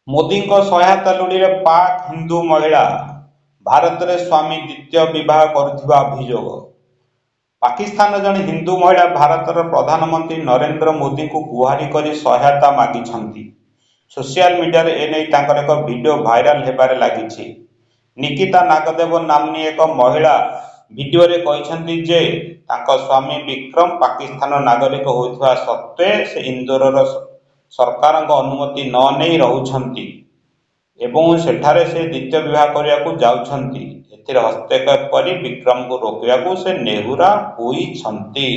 ମୋଦିଙ୍କ ସହାୟତା ଲୋଡ଼ିଲେ ପାକ୍ ହିନ୍ଦୁ ମହିଳା ଭାରତରେ ସ୍ୱାମୀ ଦ୍ୱିତୀୟ ବିବାହ କରୁଥିବା ଅଭିଯୋଗ। ପାକିସ୍ତାନର ଜଣେ ହିନ୍ଦୁ ମହିଳା ଭାରତର ପ୍ରଧାନମନ୍ତ୍ରୀ ନରେନ୍ଦ୍ର ମୋଦିଙ୍କୁ ଗୁହାରି କରି ସହାୟତା ମାଗିଛନ୍ତି। ସୋସିଆଲ ମିଡିଆରେ ଏନେଇ ତାଙ୍କର ଏକ ଭିଡିଓ ଭାଇରାଲ ହେବାରେ ଲାଗିଛି। ନିକିତା ନାଗଦେବ ନାମ୍ନୀ ଏକ ମହିଳା ଭିଡିଓରେ କହିଛନ୍ତି ଯେ ତାଙ୍କ ସ୍ୱାମୀ ବିକ୍ରମ ପାକିସ୍ତାନ ନାଗରିକ ହୋଇଥିବା ସତ୍ତ୍ୱେ ସେ ଇନ୍ଦୋରର ସରକାରଙ୍କ ଅନୁମତି ନ ନେଇ ରହୁଛନ୍ତି ଏବଂ ସେଠାରେ ସେ ଦ୍ୱିତୀୟ ବିବାହ କରିବାକୁ ଯାଉଛନ୍ତି। ଏଥିରେ ହସ୍ତକ୍ଷେପ କରି ବିକ୍ରମଙ୍କୁ ରୋକିବାକୁ ସେ ନେହୁରା ହୋଇଛନ୍ତି।